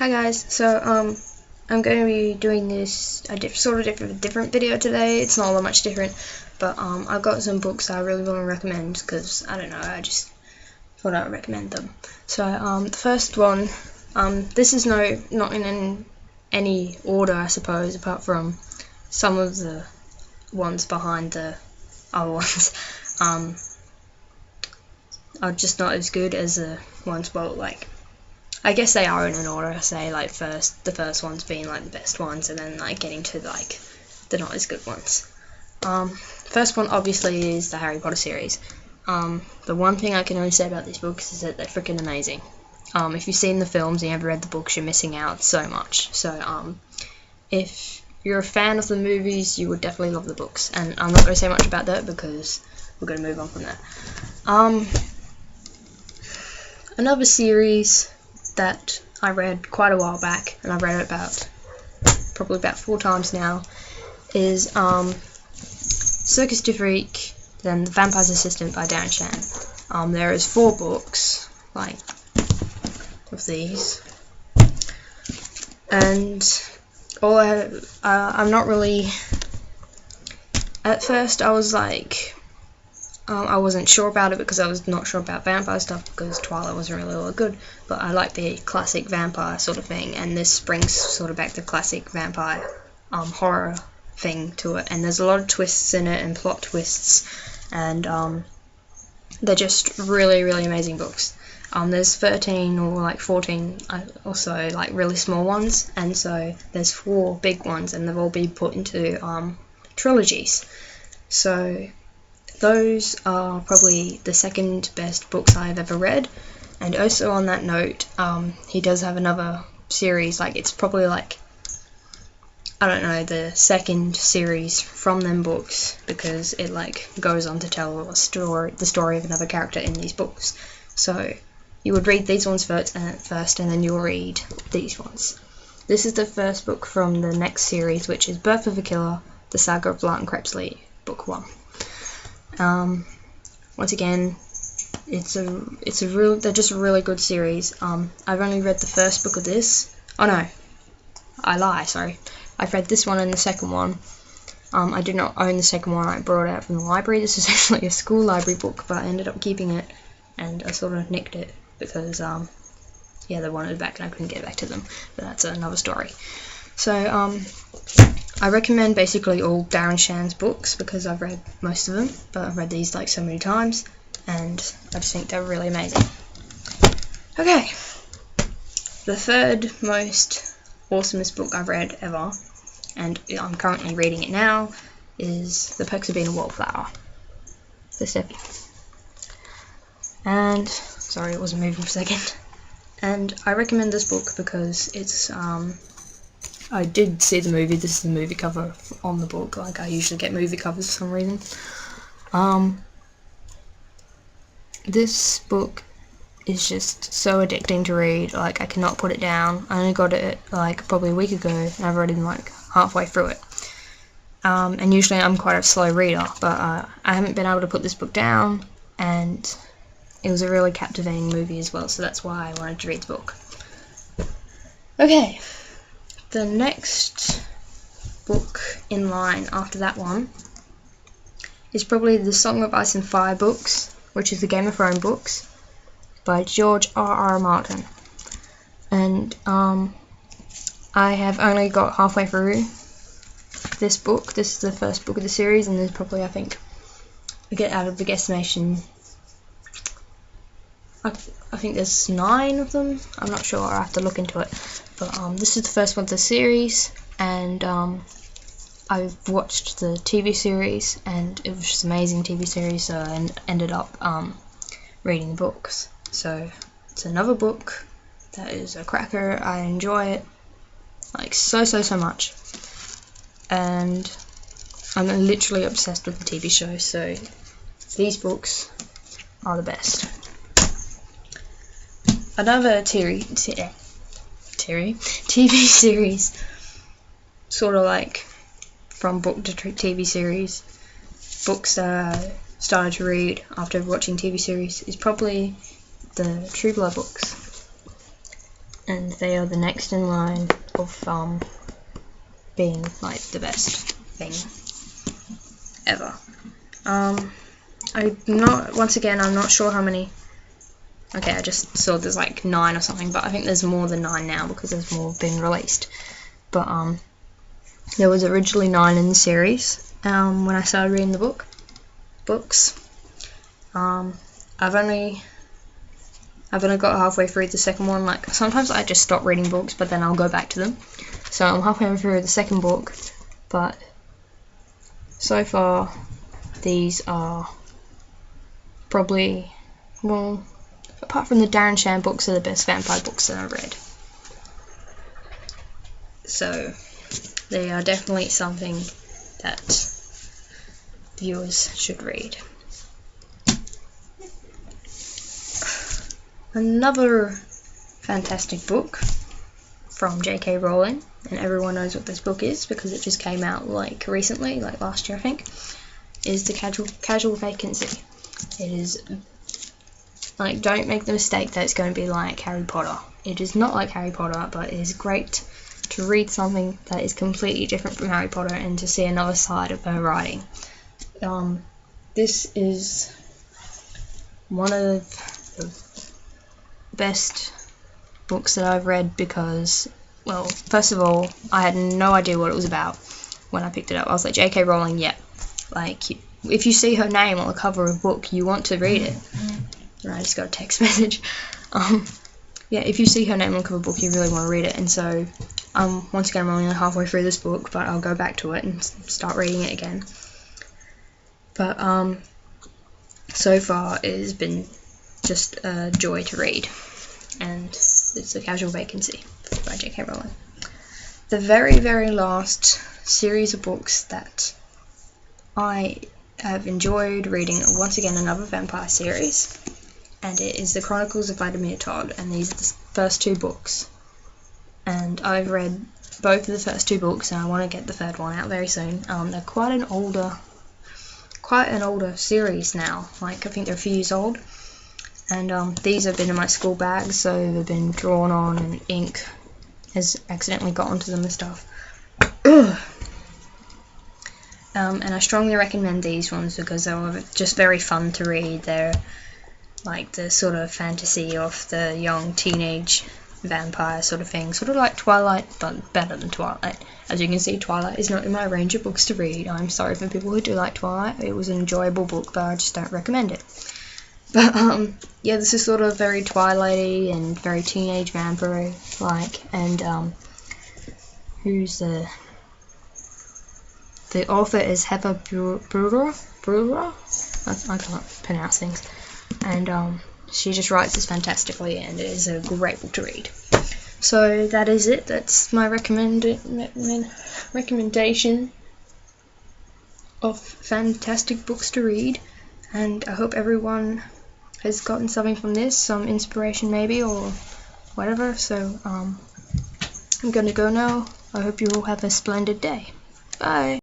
Hi guys, so I'm going to be doing this different video today. It's not all that much different, but I've got some books I really want to recommend because I don't know, I just thought I would recommend them. So the first one, this is not in any order, I suppose, apart from some of the ones behind the other ones. Are just not as good as the ones, well, like, I guess they are in an order, say, like, the first ones being, like, the best ones, and then, like, getting to, like, the not as good ones. First one, obviously, is the Harry Potter series. The one thing I can only say about these books is that they're freaking amazing. If you've seen the films and you haven't read the books, you're missing out so much. So, if you're a fan of the movies, you would definitely love the books. And I'm not going to say much about that because we're going to move on from that. Another series that I read quite a while back, and I've read it probably about 4 times now, is Circus du Freak, then The Vampire's Assistant by Darren Shan. There is 4 books, like, of these, and I'm not really, at first I was like, I wasn't sure about it because I was not sure about vampire stuff because Twilight wasn't really all that good, but I like the classic vampire sort of thing, and this brings sort of back the classic vampire horror thing to it, and there's a lot of twists in it and plot twists, and they're just really, really amazing books. There's 13 or like 14 also like really small ones, and so there's 4 big ones, and they've all been put into trilogies. So those are probably the second best books I've ever read. And also on that note, he does have another series, like it's probably like, I don't know, the second series from them books, because it like goes on to tell the story of another character in these books. So you would read these ones first, and then you'll read these ones. This is the first book from the next series, which is Birth of a Killer, The Saga of Barton Crepsley, Book 1. Once again, they're just a really good series. I've only read the first book of this. Oh no, I lie, sorry. I've read this one and the second one. I did not own the second one, I brought it out from the library. This is actually a school library book, but I ended up keeping it, and I sort of nicked it because, yeah, they wanted it back and I couldn't get it back to them, but that's another story. So, I recommend basically all Darren Shan's books because I've read most of them, but I've read these like so many times, and I just think they're really amazing. Okay, the third most awesomest book I've read ever, and I'm currently reading it now, is The Perks of Being a Wallflower, the Steffi. And, sorry it wasn't moving for a second, and I recommend this book because it's, I did see the movie. This is the movie cover on the book. Like, I usually get movie covers for some reason. This book is just so addicting to read. Like, I cannot put it down. I only got it like probably a week ago, and I've already like halfway through it. And usually I'm quite a slow reader, but I haven't been able to put this book down, and it was a really captivating movie as well, so that's why I wanted to read the book. Okay. The next book in line after that one is probably the Song of Ice and Fire books, which is the Game of Thrones books, by George R.R. Martin. And I have only got halfway through this book. This is the first book of the series, and there's probably, I think, I get out of the guesstimation, I think there's 9 of them. I'm not sure, I have to look into it. But this is the first one of the series, and I've watched the TV series, and it was just an amazing TV series, so I ended up reading the books. So it's another book that is a cracker. I enjoy it like so much, and I'm literally obsessed with the TV show, so these books are the best. Another TV series, sort of like from book to TV series, books that I started to read after watching TV series, is probably the True Blood books. and they are the next in line of being like the best thing ever. I'm not sure how many. Okay, I just saw there's like 9 or something, but I think there's more than 9 now because there's more been released. But there was originally 9 in the series when I started reading the books. I've only got halfway through the second one. Like, sometimes I just stop reading books, but then I'll go back to them. So I'm halfway through the second book, but so far these are probably, well, apart from the Darren Shan books, are the best vampire books that I've read. So they are definitely something that viewers should read. Another fantastic book from J.K. Rowling, and everyone knows what this book is because it just came out like recently, like last year I think, is The Casual Vacancy. It is, like, don't make the mistake that it's going to be like Harry Potter. It is not like Harry Potter, but it is great to read something that is completely different from Harry Potter and to see another side of her writing. This is one of the best books that I've read because, well, first of all, I had no idea what it was about when I picked it up. I was like, J.K. Rowling, yeah. Like, if you see her name on the cover of a book, you want to read it. And I just got a text message. Yeah, if you see her name on the cover of a book, you really want to read it. And so, once again, I'm only halfway through this book, but I'll go back to it and start reading it again. But, so far, it has been just a joy to read. And it's The Casual Vacancy by J.K. Rowling. The very, very last series of books that I have enjoyed reading, once again, another vampire series, and it is The Chronicles of Vladimir Todd, and these are the first 2 books. And I've read both of the first 2 books, and I want to get the third one out very soon. They're quite an older series now. Like, I think they're a few years old. And these have been in my school bag, so they've been drawn on, and ink has accidentally got onto them and stuff. And I strongly recommend these ones because they're just very fun to read. They're like the sort of fantasy of the young teenage vampire sort of thing, sort of like Twilight, but better than Twilight. As you can see, Twilight is not in my range of books to read. I'm sorry for people who do like Twilight. It was an enjoyable book, but I just don't recommend it. But yeah, this is sort of very Twilight-y and very teenage vampire-like, and who's the author is Heather Brewer. I can't pronounce things. And she just writes this fantastically, and it is a great book to read. So that is it. That's my recommendation of fantastic books to read. And I hope everyone has gotten something from this, some inspiration maybe, or whatever. So I'm gonna go now. I hope you all have a splendid day. Bye.